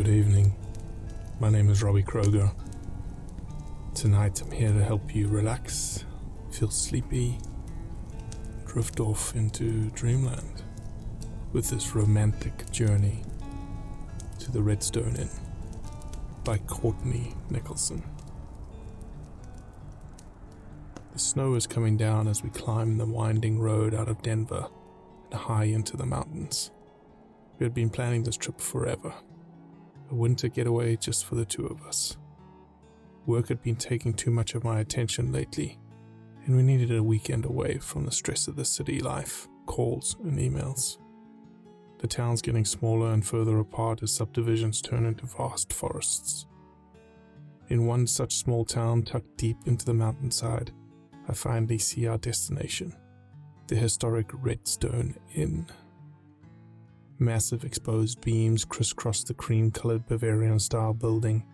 Good evening. My name is Robbie Crogger. Tonight I'm here to help you relax, feel sleepy, drift off into dreamland with this romantic journey to the Redstone Inn by Cortney Nickleson. The snow is coming down as we climb the winding road out of Denver and high into the mountains. We had been planning this trip forever. A winter getaway just for the two of us. Work had been taking too much of my attention lately, and we needed a weekend away from the stress of the city life, calls and emails. The town's getting smaller and further apart as subdivisions turn into vast forests. In one such small town tucked deep into the mountainside, I finally see our destination, the historic Redstone Inn. Massive exposed beams crisscross the cream-colored Bavarian-style building,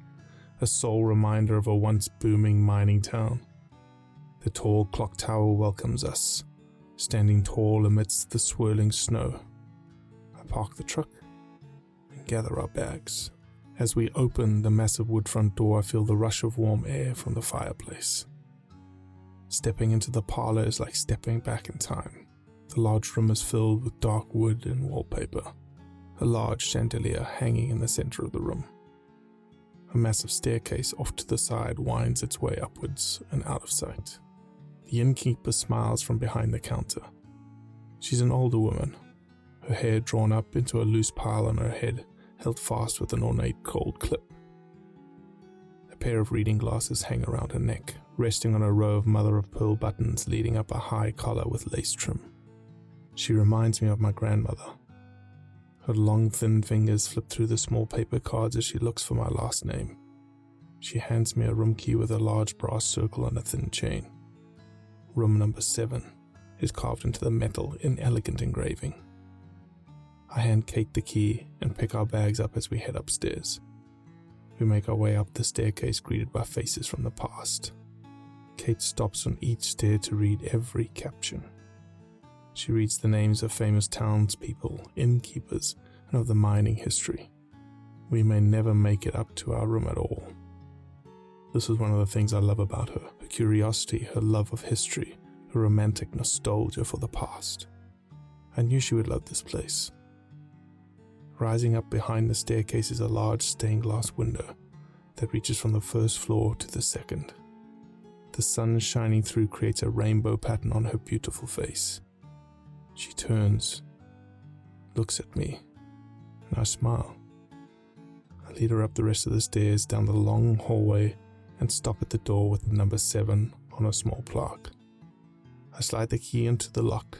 a sole reminder of a once booming mining town. The tall clock tower welcomes us, standing tall amidst the swirling snow. I park the truck and gather our bags. As we open the massive wood front door, I feel the rush of warm air from the fireplace. Stepping into the parlor is like stepping back in time. The large room is filled with dark wood and wallpaper, a large chandelier hanging in the center of the room. A massive staircase off to the side winds its way upwards and out of sight. The innkeeper smiles from behind the counter. She's an older woman, her hair drawn up into a loose pile on her head, held fast with an ornate gold clip. A pair of reading glasses hang around her neck, resting on a row of mother-of-pearl buttons leading up a high collar with lace trim. She reminds me of my grandmother. Her long, thin fingers flip through the small paper cards as she looks for my last name. She hands me a room key with a large brass circle on a thin chain. Room number 7 is carved into the metal in elegant engraving. I hand Kate the key and pick our bags up as we head upstairs. We make our way up the staircase, greeted by faces from the past. Kate stops on each stair to read every caption. She reads the names of famous townspeople, innkeepers, and of the mining history. We may never make it up to our room at all. This is one of the things I love about her curiosity, her love of history, her romantic nostalgia for the past. I knew she would love this place. Rising up behind the staircase is a large stained glass window that reaches from the first floor to the second. The sun shining through creates a rainbow pattern on her beautiful face. She turns, looks at me, and I smile. I lead her up the rest of the stairs, down the long hallway, and stop at the door with the number 7 on a small plaque. I slide the key into the lock.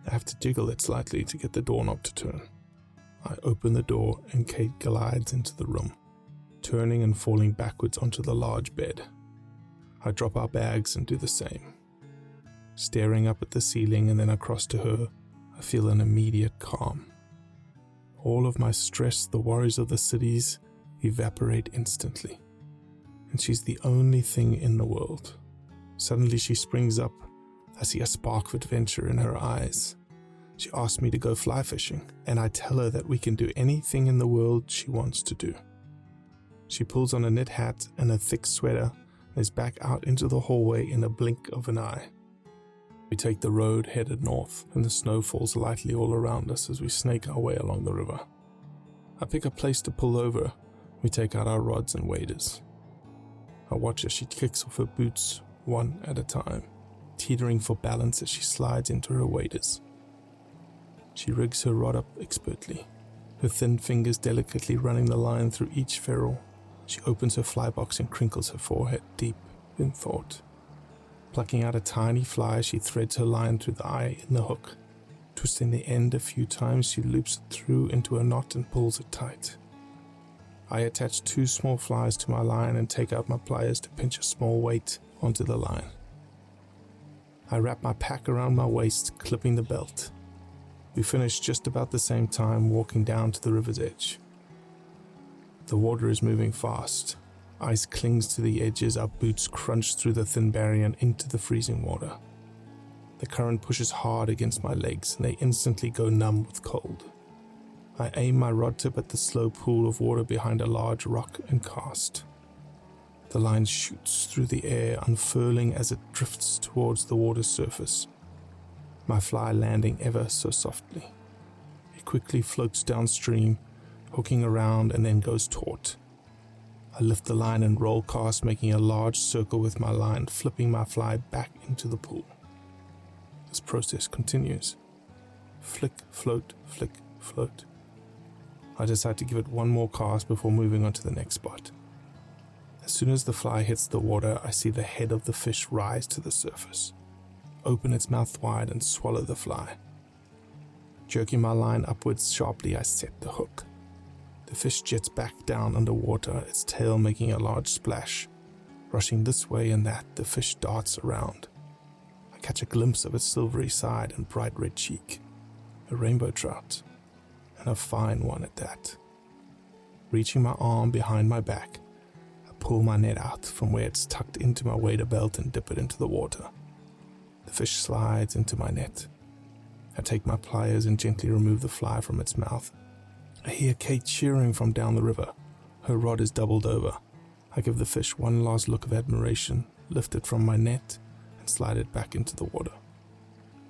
I have to jiggle it slightly to get the doorknob to turn. I open the door and Kate glides into the room, turning and falling backwards onto the large bed. I drop our bags and do the same. Staring up at the ceiling and then across to her, I feel an immediate calm. All of my stress, the worries of the cities, evaporate instantly. And she's the only thing in the world. Suddenly she springs up. I see a spark of adventure in her eyes. She asks me to go fly fishing, and I tell her that we can do anything in the world she wants to do. She pulls on a knit hat and a thick sweater and is back out into the hallway in a blink of an eye. We take the road headed north, and the snow falls lightly all around us as we snake our way along the river. I pick a place to pull over. We take out our rods and waders. I watch as she kicks off her boots one at a time, teetering for balance as she slides into her waders. She rigs her rod up expertly, her thin fingers delicately running the line through each ferrule. She opens her fly box and crinkles her forehead, deep in thought. Plucking out a tiny fly, she threads her line through the eye in the hook. Twisting the end a few times, she loops it through into a knot and pulls it tight. I attach 2 small flies to my line and take out my pliers to pinch a small weight onto the line. I wrap my pack around my waist, clipping the belt. We finish just about the same time, walking down to the river's edge. The water is moving fast. Ice clings to the edges, our boots crunch through the thin barrier and into the freezing water. The current pushes hard against my legs and they instantly go numb with cold. I aim my rod tip at the slow pool of water behind a large rock and cast. The line shoots through the air, unfurling as it drifts towards the water's surface, my fly landing ever so softly. It quickly floats downstream, hooking around and then goes taut. I lift the line and roll cast, making a large circle with my line, flipping my fly back into the pool. This process continues. Flick, float, flick, float. I decide to give it one more cast before moving on to the next spot. As soon as the fly hits the water, I see the head of the fish rise to the surface, open its mouth wide and swallow the fly. Jerking my line upwards sharply, I set the hook. The fish jets back down underwater, its tail making a large splash. Rushing this way and that, the fish darts around. I catch a glimpse of its silvery side and bright red cheek. A rainbow trout, and a fine one at that. Reaching my arm behind my back, I pull my net out from where it's tucked into my wader belt and dip it into the water. The fish slides into my net. I take my pliers and gently remove the fly from its mouth. I hear Kate cheering from down the river. Her rod is doubled over. I give the fish one last look of admiration, lift it from my net, and slide it back into the water.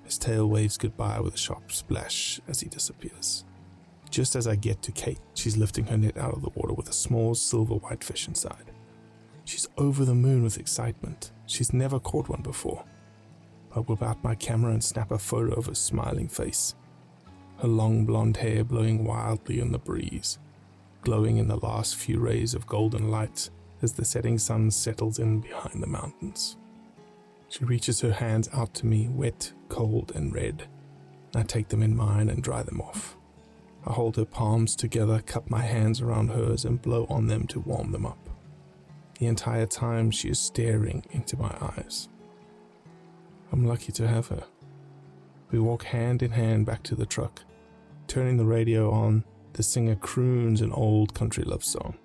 His tail waves goodbye with a sharp splash as he disappears. Just as I get to Kate, she's lifting her net out of the water with a small silver white fish inside. She's over the moon with excitement. She's never caught one before. I whip out my camera and snap a photo of her smiling face. Her long blonde hair blowing wildly in the breeze, glowing in the last few rays of golden light as the setting sun settles in behind the mountains. She reaches her hands out to me, wet, cold, and red. I take them in mine and dry them off. I hold her palms together, cup my hands around hers, and blow on them to warm them up. The entire time she is staring into my eyes. I'm lucky to have her. We walk hand in hand back to the truck. Turning the radio on, the singer croons an old country love song.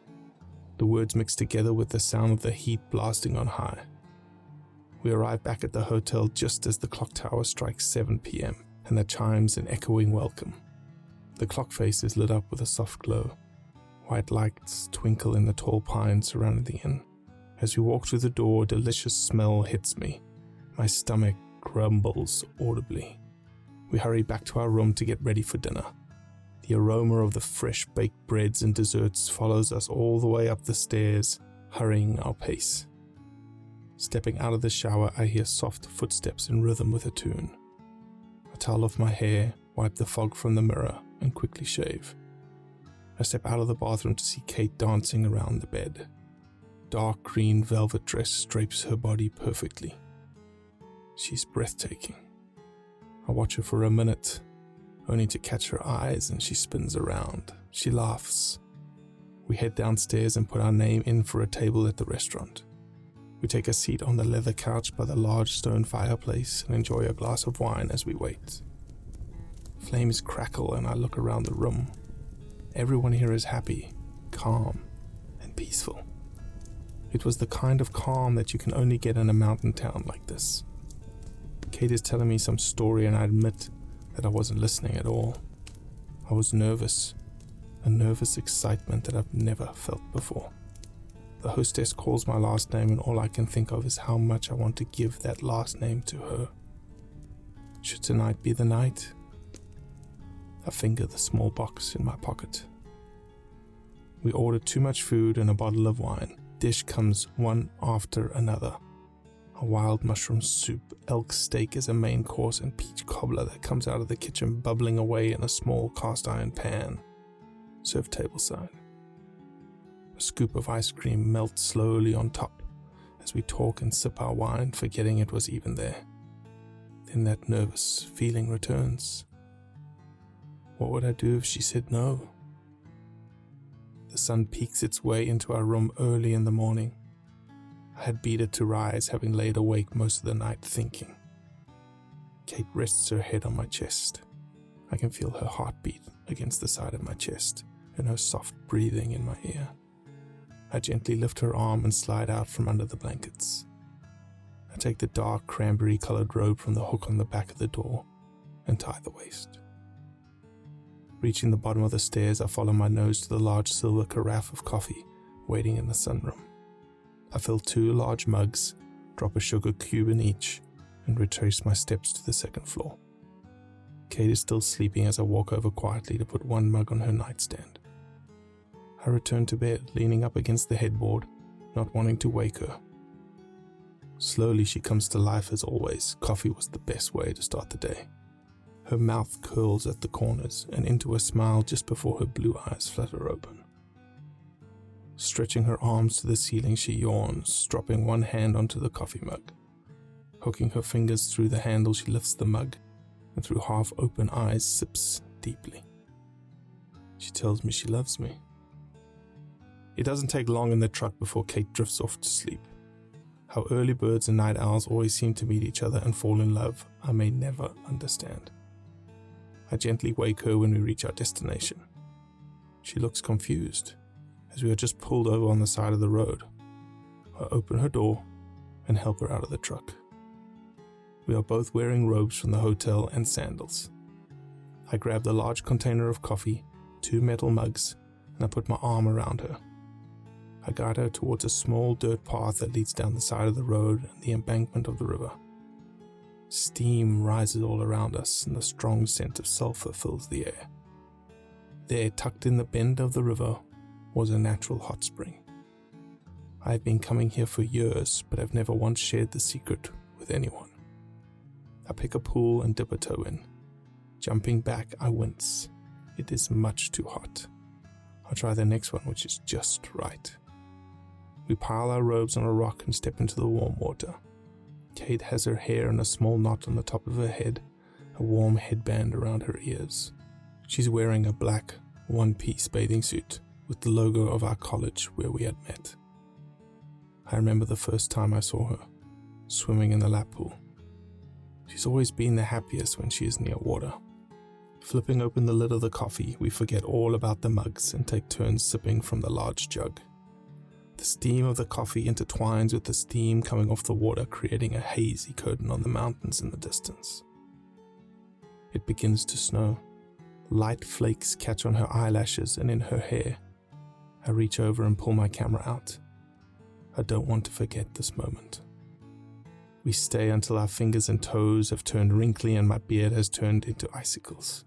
The words mix together with the sound of the heat blasting on high. We arrive back at the hotel just as the clock tower strikes 7 p.m. and the chimes an echoing welcome. The clock face is lit up with a soft glow. White lights twinkle in the tall pines surrounding the inn. As we walk through the door, a delicious smell hits me. My stomach grumbles audibly. We hurry back to our room to get ready for dinner. The aroma of the fresh baked breads and desserts follows us all the way up the stairs, hurrying our pace. Stepping out of the shower, I hear soft footsteps in rhythm with a tune. I towel off my hair, wipe the fog from the mirror, and quickly shave. I step out of the bathroom to see Kate dancing around the bed. Dark green velvet dress drapes her body perfectly. She's breathtaking. I watch her for a minute, only to catch her eyes, and she spins around. She laughs. We head downstairs and put our name in for a table at the restaurant. We take a seat on the leather couch by the large stone fireplace and enjoy a glass of wine as we wait. Flames crackle and I look around the room. Everyone here is happy, calm, and peaceful. It was the kind of calm that you can only get in a mountain town like this. Kate is telling me some story and I admit that I wasn't listening at all. I was nervous, a nervous excitement that I've never felt before. The hostess calls my last name and all I can think of is how much I want to give that last name to her. Should tonight be the night? I finger the small box in my pocket. We order too much food and a bottle of wine. Dish comes one after another. A wild mushroom soup, elk steak as a main course, and peach cobbler that comes out of the kitchen bubbling away in a small cast iron pan. Served tableside. A scoop of ice cream melts slowly on top as we talk and sip our wine, forgetting it was even there. Then that nervous feeling returns. What would I do if she said no? The sun peeks its way into our room early in the morning. I had beat it to rise, having laid awake most of the night thinking. Kate rests her head on my chest. I can feel her heartbeat against the side of my chest and her soft breathing in my ear. I gently lift her arm and slide out from under the blankets. I take the dark cranberry-colored robe from the hook on the back of the door and tie the waist. Reaching the bottom of the stairs, I follow my nose to the large silver carafe of coffee waiting in the sunroom. I fill 2 large mugs, drop a sugar cube in each, and retrace my steps to the second floor. Kate is still sleeping as I walk over quietly to put 1 mug on her nightstand. I return to bed, leaning up against the headboard, not wanting to wake her. Slowly she comes to life as always. Coffee was the best way to start the day. Her mouth curls at the corners and into a smile just before her blue eyes flutter open. Stretching her arms to the ceiling, she yawns, dropping 1 hand onto the coffee mug. Hooking her fingers through the handle, she lifts the mug and through half-open eyes sips deeply. She tells me she loves me. It doesn't take long in the truck before Kate drifts off to sleep. How early birds and night owls always seem to meet each other and fall in love, I may never understand. I gently wake her when we reach our destination. She looks confused, as we are just pulled over on the side of the road. I open her door and help her out of the truck. We are both wearing robes from the hotel and sandals. I grab the large container of coffee, 2 metal mugs, and I put my arm around her. I guide her towards a small dirt path that leads down the side of the road and the embankment of the river. Steam rises all around us and the strong scent of sulfur fills the air. There, tucked in the bend of the river, was a natural hot spring. I have been coming here for years, but have never once shared the secret with anyone. I pick a pool and dip a toe in. Jumping back, I wince. It is much too hot. I'll try the next one, which is just right. We pile our robes on a rock and step into the warm water. Kate has her hair in a small knot on the top of her head, a warm headband around her ears. She's wearing a black, one-piece bathing suit with the logo of our college where we had met. I remember the first time I saw her, swimming in the lap pool. She's always been the happiest when she is near water. Flipping open the lid of the coffee, we forget all about the mugs and take turns sipping from the large jug. The steam of the coffee intertwines with the steam coming off the water, creating a hazy curtain on the mountains in the distance. It begins to snow. Light flakes catch on her eyelashes and in her hair. I reach over and pull my camera out. I don't want to forget this moment. We stay until our fingers and toes have turned wrinkly and my beard has turned into icicles.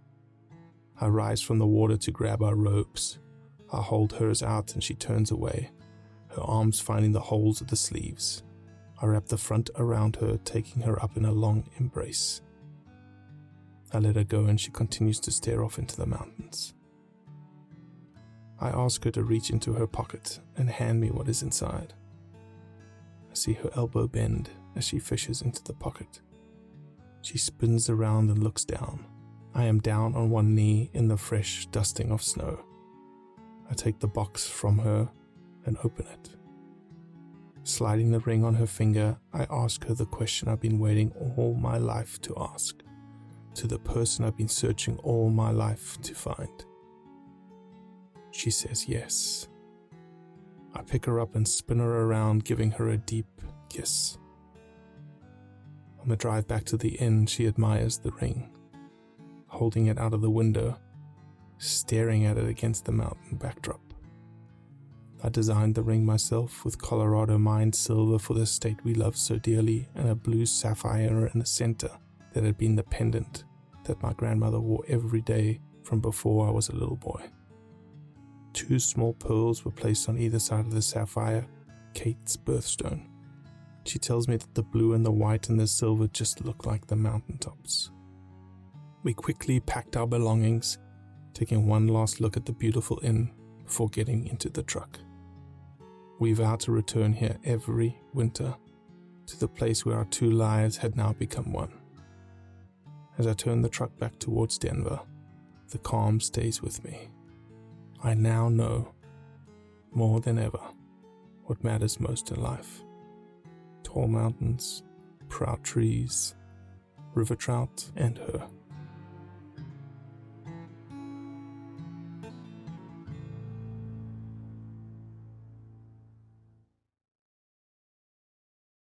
I rise from the water to grab our robes. I hold hers out and she turns away, her arms finding the holes of the sleeves. I wrap the front around her, taking her up in a long embrace. I let her go and she continues to stare off into the mountains. I ask her to reach into her pocket and hand me what is inside. I see her elbow bend as she fishes into the pocket. She spins around and looks down. I am down on one knee in the fresh dusting of snow. I take the box from her and open it. Sliding the ring on her finger, I ask her the question I've been waiting all my life to ask, to the person I've been searching all my life to find. She says yes. I pick her up and spin her around, giving her a deep kiss. On the drive back to the inn, she admires the ring, holding it out of the window, staring at it against the mountain backdrop. I designed the ring myself with Colorado mined silver for the state we love so dearly and a blue sapphire in the center that had been the pendant that my grandmother wore every day from before I was a little boy. 2 small pearls were placed on either side of the sapphire, Kate's birthstone. She tells me that the blue and the white and the silver just look like the mountaintops. We quickly packed our belongings, taking one last look at the beautiful inn before getting into the truck. We vowed to return here every winter, to the place where our 2 lives had now become one. As I turn the truck back towards Denver, the calm stays with me. I now know, more than ever, what matters most in life. Tall mountains, proud trees, river trout, and her.